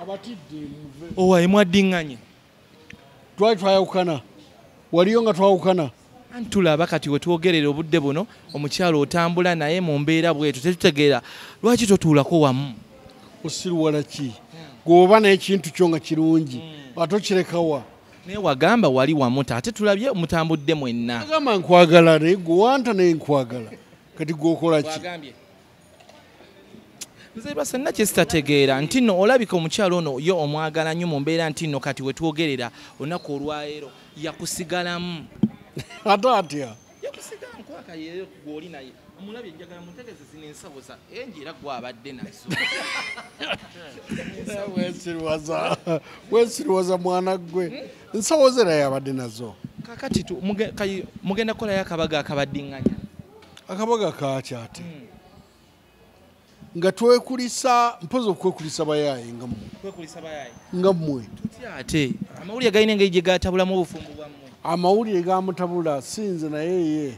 abatidde owa emwaddinganye twali twayawukana waliyo nga twawukana antulaba kati wetwogerera obudde buno omukyalo otambula naye mu mbeera bwetu tetutegeera lwaki totuulako wamu osiruwala ki gwoba n'ekintu kyo nga kirungi ate okirekawa naye wagamba wali wamu ate tulabye mutambudde mwenna agamba nkwagala naye gwewanta naye nkwagala kati gwokola ki nze Lwasa nna kyesitategeera nti nno olabika omukyalo ono yo omwagala nnyo mu mbeera nti nno kati wetwogerera olunaku olwaleero yakusigalamu ate atya yakusigala nkwaka yeyo gw'oli naye omulabye njagala mutegeze zino ensawo za enji era gwabadde nazo weesiriwaza mwana gwe ensawo ze naye abadde nazo kakati mugenda kukolayo akabaga akabaddiŋŋanya akabaga kaaki ate nga twekulisa mpozi okwekulisa bayaaye nga mmwe tutya ate amawulire galina engeri gye gatabulamu obufumbo bwammwe amawulire gamutabula sinze naye ye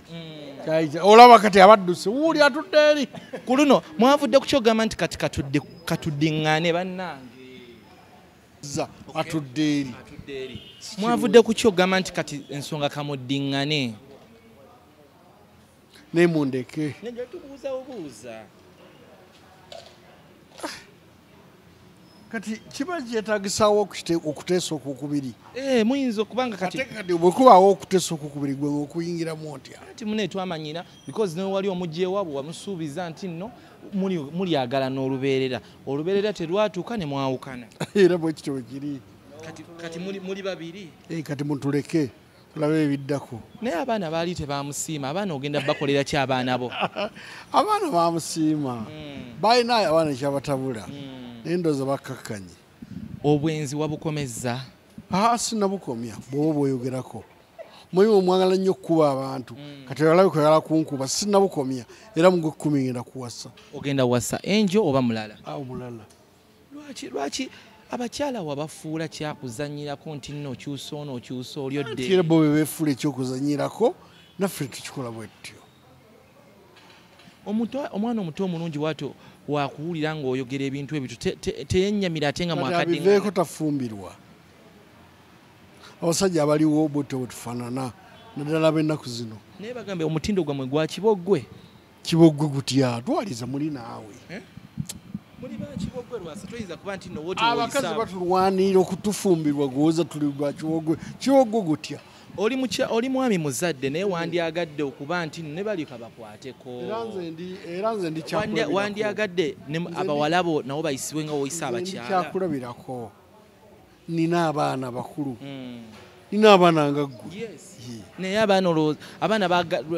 olaba kati abadduse wuuli atudde eri ku luno mwavudde ku kyogamba nti kati katuddiŋŋaane bannange atudde eri mwavudde ku kyogamba nti kati ensonga kamuddiŋŋane naye mundeke tubuuza kati kiba kyetaagisaawo okuteesa okwokubiri muyinza okubanga kati bwe kubaawo okuteesa okwokubiri gwe okuyingiramu otya kati mune twamanyira because ne wali omujja ewaabwe wamusuubiza nti nno mulyagalana olubeerera terwatuuka ne mwawukana era bwe kityo bwe kiri kati muli babiri kati mutuleke tulabe ebiddako naye abaana baali tebamusiima abaana ogenda bakolera ki abaana bo abaana bamusiima balinayo abaana ekyabatabula naye ndowooza bakkakkanye obwenzi wabukomezza sinabukomya bw'oba bweyogerako mulimu omwagala nnyo okukuba abantu kati olabe kwagala kunkuba sinabukomya era mugwe 10 ngenda kuwasa ogenda wasa enjo oba mulala mulala lwaki abakyala wabafuula kyakuzanyirako nti nno okyusa ono okyusa olyodde era bo bebeefuula ekyokuzanyirako naffe tukikola bwetyo omwana omuto omulungi wato wakuwulira ng'oyogera ebintu ebyo teyennyamira ate nga mwakadde abiveeko tafumbirwa abasajja abaliwo bwetyo bwetufaanana naddala b'ennaku zino naye bagambe omutindo gwammwe gwa kiboggwe gutya twaliza muli naawe abakazi batulwanira okutufumbilwa gwoza tuli lwa kiboggwe gutya oli mwami muzadde naye wandyagadde okuba nti ne balika bakwateko era nze ndi kyakulabirako wandyagadde abawala bo nabo bayisibwe nga woyisa abakyala kyakulabirako nina abaana bakulu nina abaana nga ggwe naye abaana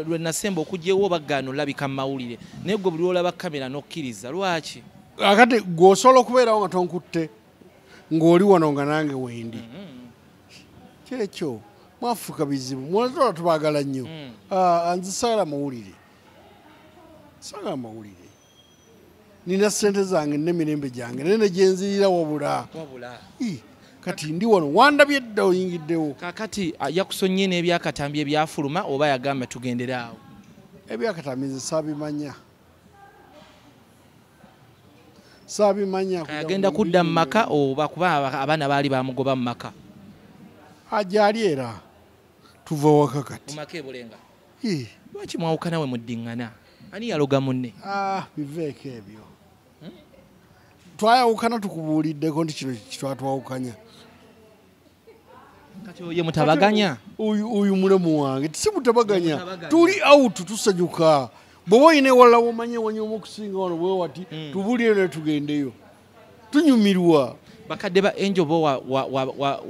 lwe nasemba okugyewo bagaana olabika mu mawulire naye gwe buli olaba kamera n'okkiriza lwaki akati gw'osobola okubeerawo nga tonkutte ng'oli wano nga nange wendi kyekyo mwafuuka bizibu mwatola tubaagala nnyo nze saagala mawulire nina ssente zange n'emirembe gyange naye ne gyenzirira wabula kati ndi wano wandabye edda oyingiddewo kakati yakusonye n'ebyakatambi ebyafuluma oba yagamba tugendere awo ebyakatambi nze saabimanya agenda kudda mu maka oba kuba abaana baali bamugoba mu maka ajali era tuva waka kati mumaka ebulenga lwaki mwawukana we muddiŋŋana ani yaloga munne biveeko ebyo twayawukana tukubuuliddeko nti kino kitwatwawukanya kati oye mutabaganya oyu mulemu wange si mutabaganya tuli out tusanyuka bw'oba oyina ewalala womanye wanyooma okusinga wano bwe wati tubuulire ne tugendeyo tunyumirwa bakadde ba enjo bo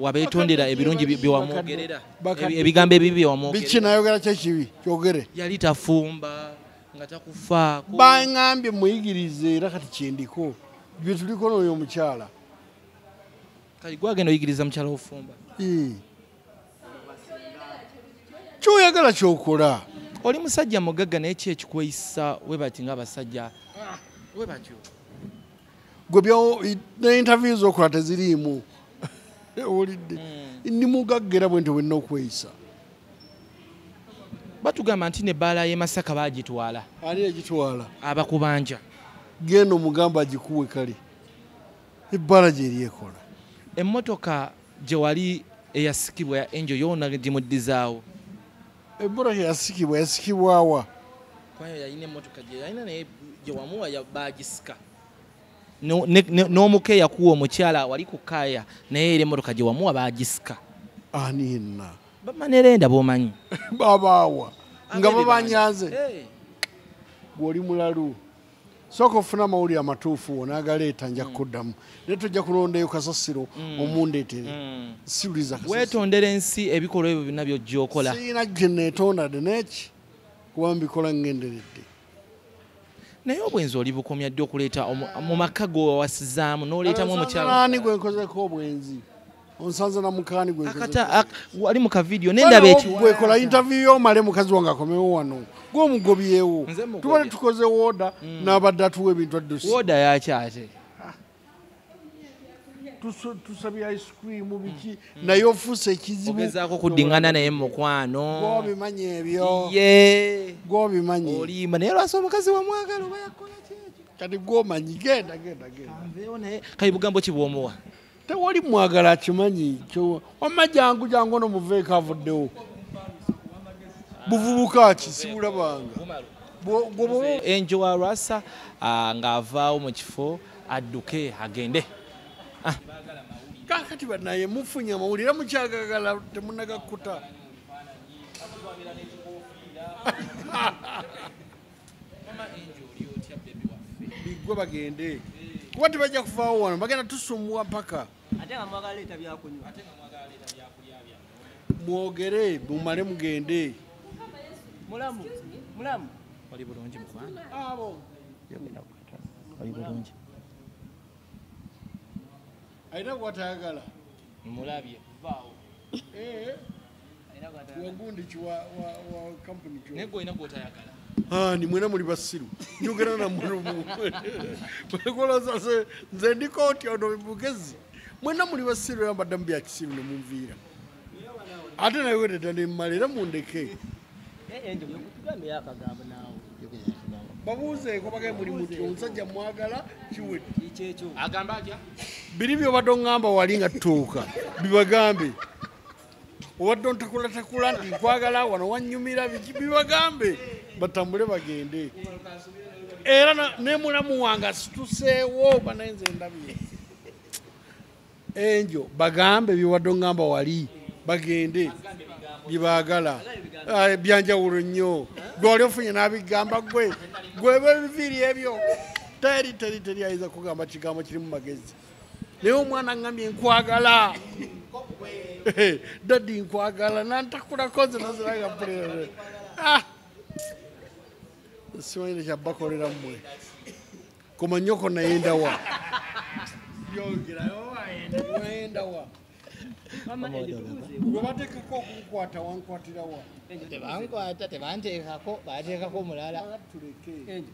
wabeetondera ebirungi byewamwogerera ebigambo ebibi byewamwogerera biki nayogera kyekibi kyogere yali tafumba nga takufaako baŋŋambye muyigirize era kati kyendiko bye tuliko n'oyo omukyala kali gwagenda oyigiriza mukyala ofumba kyoyagala kyokola oli musajja mugagga naye ki ekikweyisa we bati ng'abasajja we batyo gwe ne interview z'okola teziriimu owulidde ndi mugagga era bwe nti wenna okweyisa batugamba nti nebbaala y'e Masaka baagitwala ani yagitwala abakubanja genda omugamba agikuwe kale ebbala gye lyekola. Emmotoka gye wali eyasikibwa ya Angel yoona gimuddizaawo. Emmotoka yasikibwa Kwayo yalina emmotoka gye yalina naye gye wamuwa baagisika. N'omukeeya kuwa omukyala wali ku kaaya naye era emmotoka gye wamuwa baagisika. Ani yenna? Bamanerenda b'omanyi. Babaawa nga babanyaze. Gw'oli mulalu. Sooka ofuna amawulire amatuufu w'onaagaleeta nja kuddamu. Naye tojja kulondayo kasasiro omundeetere. Siwuliza kasasiro. Weetondera ensi ebikolwa ebyo byonna by'ojja okola. Sirina gye neetonda neeki kuba mbikola ngenderedde. Naye obwenzi oli bukomya ddi okuleeta mu maka go wasizaamu n'oleetamu omukyalo. Ani gwe nkozeko obwenzi? Onsanze na mukaani gwe nkozeko. Wali mu kavidiyo n'endaba gwekola interview y'omale mukazi wange akomewo wano. Gw'omugobyewo. Tubale tukoze wooda n'abadde atuwa ebintu addusi. Wooda yakyate. Tusabye ice cream biki naye ofuuse ekizibu. Ogezaako kuddingana naye mu mukwano. Gw'obimanyi ebyo. Ye. Gw'obimanyi. Olimba naye lwasa omukazi wamwagala oba yakola kyekyo. Kati gw'omanyi genda. Kanveewo naye kale bugambo ki bw'omuwa? Tewali mwagala akimanyi kyo. Wamma jangu ono muveeko avuddewo. Buvubuka ki sibulabanga. Angel wa Lwasa ng'avaawo mu kifo adduke agende. Kakati banaye mufunye amawulire mukyagagala temunagakkuta. Biggwe bagende. Kuba tebajja kuvaawo wano bagenda tusumbuwa mpaka. Ate nga mwagala leeta byakunywa. Mwogere mumale mugende. Mulamu. Oli bulungi mukwano. Abo. Oli bulungi. Ayina gwatayagala. Mulabye vaawo. Wagundi wa company kyo. Naye gw'olina gw'otayagala. Ni mwena muli basiru. Njogera na mulumu. Mwekola sase nze ndiko oti ono bugezi. Mwena muli basiru yambadde mu bya kisiru ne munviira. Ate naye wetedde ne mmalira mundeke. Angel yokutugambe yakagamba naawe. Babuuzeeko bagambye muli muti omusajja mwagala kiwedde. Ikyekyo. Agamba atya? Biri by'obadde oŋŋamba wali nga tutuuka bibagambe. Obadde ontakulatakula nti nkwagala wano wannyumira biki bibagambe batambule bagende. Era ne mulamu wange asituseewo banaye nze ndabye. Angel bagambe by'obadde oŋŋamba wali bagende byebaagala. Byanjawulo nnyo. Gw'oli ofunye n'abigamba gwe ebiviiri ebyo. Teri ayinza kugamba kigambo kiri mu magezi. Naye omwana ngambye nkwagala. Daddy nkwagala nantakula nze naziraga mpulira. Simanyi kyabakolera mmwe. Koma nnyoko nayenda wa. Wayenda wa. Gwe bateekako okukwata wankwatira wa. Tebankwata tebanteekako bateekako mulala. Tuleke.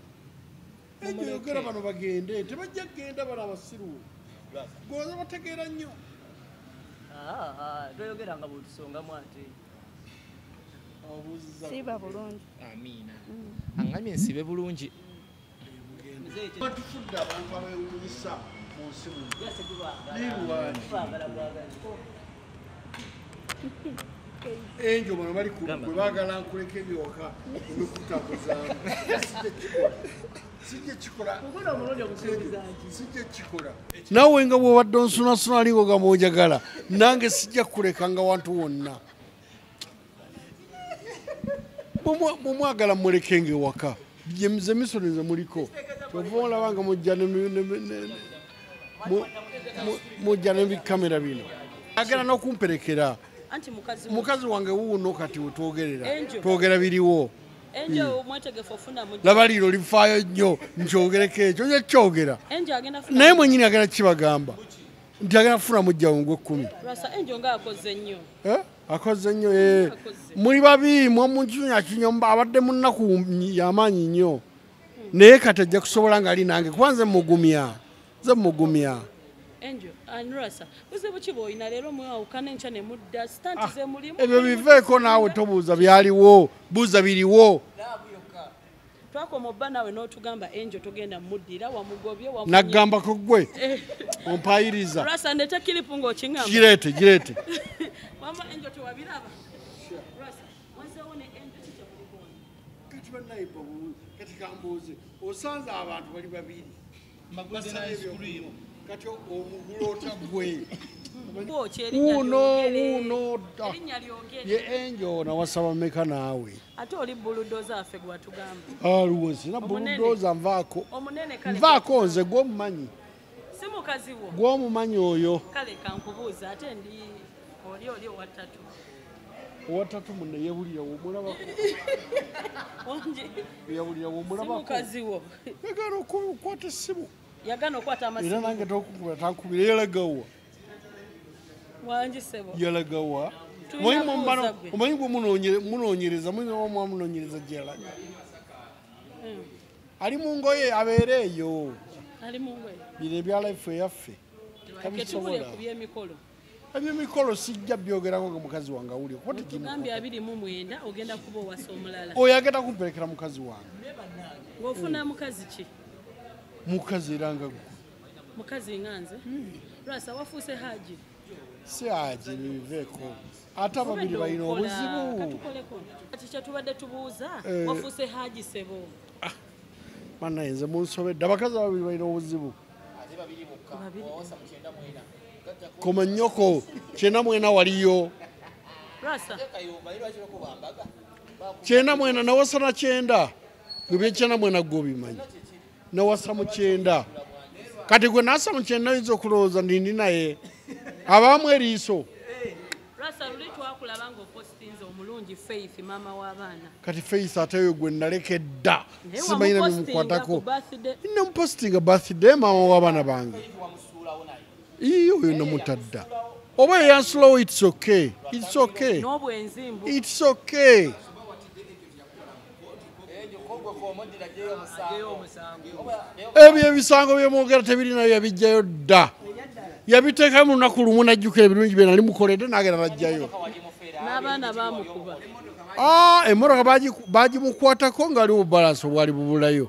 Yogera bano bagende tebajja kgenda bano abasiru. Goza bategeera nnyo. Toyogera nga bwetusongamu ate. Siba bulungi. Amiina. Angambye nsibe bulungi. Batufudde abantu abewunyisa mu nsi muno. Angel bano bali ku gwe baagala nkuleka ebyokka ebikutambuzaamu. Sijja kikola. Naawe nga bw'obadde onsunasuna alingo nga mw'ojagala nange sijja kuleka nga wantu wonna. Mumwagala mulekenga ewaka. Ze misoni ze muliko. Kyova olaba nga mujja n'ebikamera bino. Agala n'okumperekera. Mukazi wange wuuno kati wetwogerera. Twogera biriwo. Laba liro lifaayo nnyo nkyogereko ekyo nja kyogera. Naye mwennyini agenda kibagamba. Nti agenda kufuna mujja wongwe 10. Akoze nnyo. Muli babi mwamunkinya kinyomba abadde munnaku y'amaanyi nnyo. Naye kati ajja kusobola nga ali nange kuba nze mugumya. Angel, Lwasa, buzibu ki bw'olina leero mwawukana enkya ne mudda sitanti ze mulimu. Ebyo biveeko naawe tobuuza byaliwo, buuza biriwo. Twakoma obba naawe n'otugamba Angel togenda muddira wamugobye naggambako ggwe. ompayiriza Lwasa ndeta kilipu ng'okingamba. girete Mama enjo tewabiraba. Lwasa mwazeewo ne enjo kikyabulikooni. kati bannayiba kati kambuuze osanze abantu bali babiri kati omugulu otagwe uno ye enjo nawasaba meka naawe ate oli buludoza affe gwe watugamba. aliwo sina buludoza nvaako nze gw'omumanyi si mukazi wo gw'omumanyi oyo kale kankubuuza ate ndi oli owatatu owatatu munne yewulira womulabako yewulira womulabako mukazi wo yagala okukwata essimu yagana okwata amasimu era nange tokukuba tankubira yalagawa wangi sebo yalagawa omanyi bwe munoonyereza munoonyereza gyalaga ali mu ngoye abeere eyo ali mu ngoye bino ebyalaifu eyaffe tubule ku by'emikolo ebyemikolo sijja byogerako nga mukazi wange awulire kuba tugambye 29 ogenda kuba owasa omulala oyo agenda kumperekera mukazi wange ng'ofuna mukazi ki mukazi era nga gwe mukazi nga nze Lwasa wafuuse haji si haji nibiveeko ate ababiri balina obuzibu kati kyetubadde tubuuza wafuuse haji sebo mannaye nze munsobedde abakazi ababiri balina obuzibu koma nnyoko 94 waliyo Lwasa 94 nawasa na 9 gwe 94 gwe obimanyi nawasa mu 9 kati gwe nasa mu 9 oyinza okulowooza ndindi naye abaamu eriiso Lwasa luli twakulaba ng'opostinze omulungi Faith maama w'abaana kati Faith ate oyo gwe naleka edda simanyina bimukwatako namupostinga birthday maama w'abaana bange oyo namutadda oba eyansulawo it's okay n'obwenzimbu it's okay ebyo ebisango byemwogera tebirinayo yabijjayo dda yabiteekayo mu lunaku lumu najjukira ebirungi bye nali mukoledde n'agenda najjayo n'abaana baamukuba emmotoka bagimukwatako ng'ali bubalansi obwali bubulayo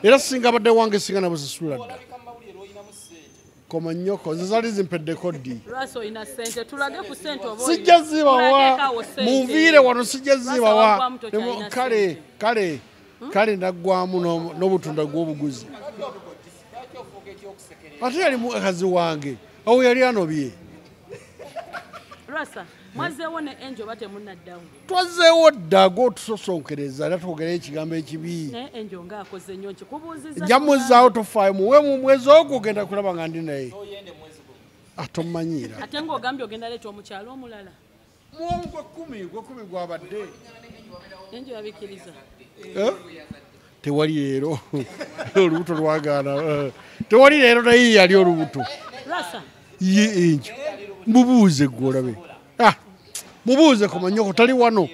era singa badde wange singa nabusasula dda koma nnyoko nze zali zimpeddeko ddi sijja zibawa munviire wano sijja zibawa kale naggwamu n'obutunda gw'obuguzi ate yali mukazi wange awo yali anobye mwazeewo ne enjo batemunaddawo twazeewo dda g'otusosonkereza era twogerayo ekigambo ekibi enjo ng'akoze nnyo nkikubuuziza njamuzaawo tofaayo muwe mu mwezi ogwo ogenda kulaba nga ndi naye tomanyiira ate ng'ogambye ogenda leeta omukyalo omulala muwomu gwe 10 gwabadde enjo yabikiriza tewali leero olubuto lwagaana tewali leero naye yali olubuto ye enjo mubuuze gwe olabe mubuuze komanyoko tali wano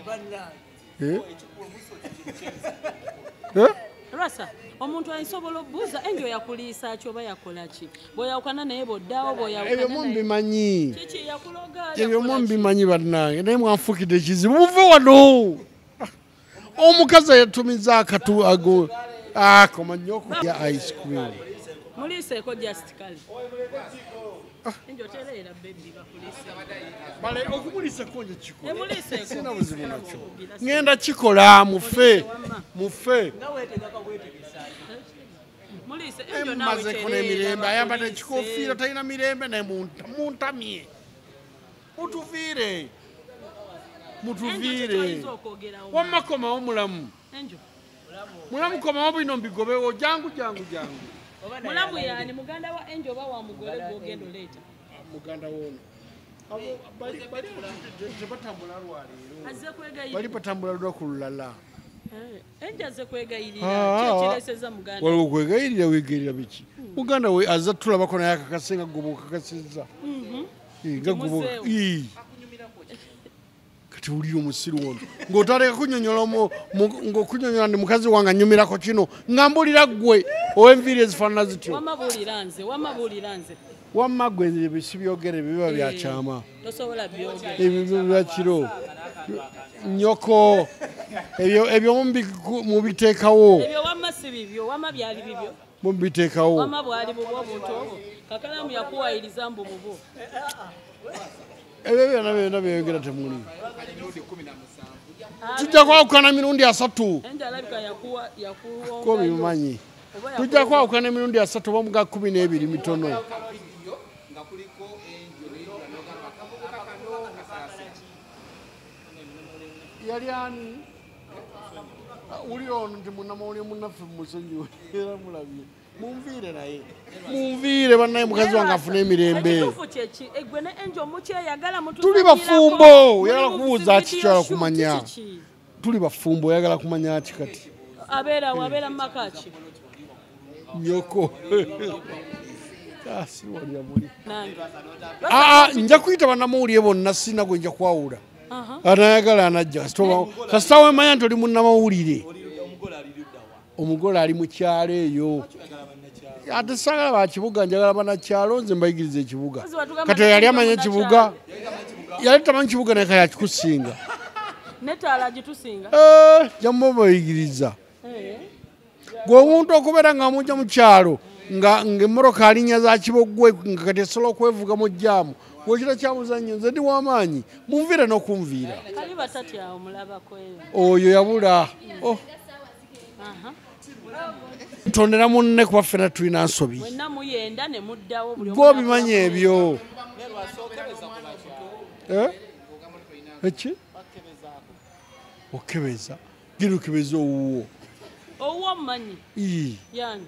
Lwasa omuntu ayisobola obuuza enjo yakuliisa ki oba yakola ki bw'oyawukana naye bw'oddawo ebyo mbimanyi kiki yakuloga ebyo mbimanyi bannange naye mwanfukidde ekizibu muve wano omukazi yatumiza akatu ago komanyoko ya ice cream muliiseeko just kale enjo tereera bebi bakuliise okumuliiseko nje kikola emuliiseeko sina buzibu nakyo ngenda kikola mufe emmazeko n'emirembe ayambadde ekikofiira talina mirembe naye muntamye mutuviire wamma komawo mulamu komawo bino mbigobewo jangu mulamu yani muganda wa enjo oba wa mugole gwogenda oleeta muganda woono tebatambula lwaleero bali batambula lunaku lulala enjo aze kwegayirira kyekireeseza muganda waliwo kwegayirira weegayirira biki muganda we aza tulabako naye akakase nga goba okakasizza nga goba kati wulira omusiru ono ng'otandika kunyonyola ng'okunyonyola ndi mukazi wange anyumirako kino nga mbulira ggwe ow'enviiri ezifaanana zityo wamma gwe bisibyogere biba byakyama ebyo byakiro nnyoko ebyo mubiteekawo Mumbiteekawo. Mama bwali bubo obuto kakalamu yakuwayiriza mbu bubo. Ebyo byonna byeyogera temuli. Tujja kwawukana emirundi 3. Enja alabika yakuwa Ko bimanyi. Tujja kwawukana emirundi 3 oba muga 12 mitono. Yali ani? Uli ono nti munnamawulire munnaffe musonyiwe era mulabye. Munviire naye. Munviire bannaye mukazi wange afune emirembe. Tuli bafumbo oyagala kubuuza ati kyala kumanya. Tuli bafumbo oyagala kumanya ati kati. Abeera makaki. Nyoko. Nja kuyita bannamawulire bonna sina gwe nja kwawula. Anayagala anajja kasita wemanya nti oli munnamawulire. Omugole ali mu kyalo eyo. Ate sagala bakibuga njagala bannakyalo nze mbayigiriza ekibuga. Kati yali amanya ekibuga. Yali tamanyi kibuga naye kaya kikusinga. Netaala gitusinga. Jambo bayigiriza. Gwe omuntu okubeera nga amujja mu kyalo nga emmoroka alinnya za kibogwe nga kati esobola okwevuga mu jjaamu. Gwekira kyamuzannyo nze ndi w'amaanyi munviire n'okunviira. Kali batati awo mulabako eyo. Oyo yabula. Tondera munne kuba ffena tulina nsobi. Mwenna muyenda ne muddawo buli gwe obimanyi ebyo. Eki? Okebeza. Gira okebeza owuwo. Owuwo mmanyi? Yani.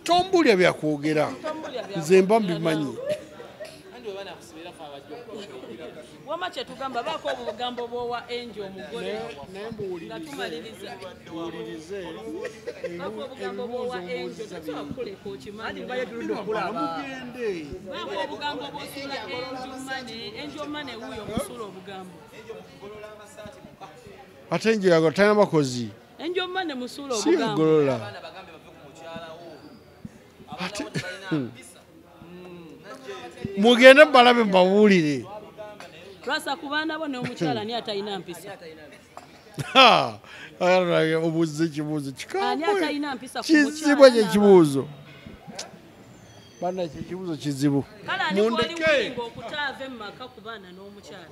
Tombulya byakwogera. Nze mba mbimanyi. Wama kye tugamba baako obugambo bw'owa Angel omugole nga tumaliriza. Baako obugambo bw'owa Angel tetusobola kukuleka okimanyi. Baako obugambo bw'osuula Angel Mane wuuyo musuula obugambo. Ate Angel yagola talina bakozi. Angel Mane musuula obugambo. Si yagolola. Mugende balabe mbabuulire. Lwasa ku baana bo n'omukyala ani atalina mpisa. Obuuza ekibuuzo kikambwe. Ani atalina mpisa ku mukyala. Kizibu ekibuuzo. Bana ekibuuzo kizibu. Kale ani gwali wulinga okutaava emmaka ku baana n'omukyala.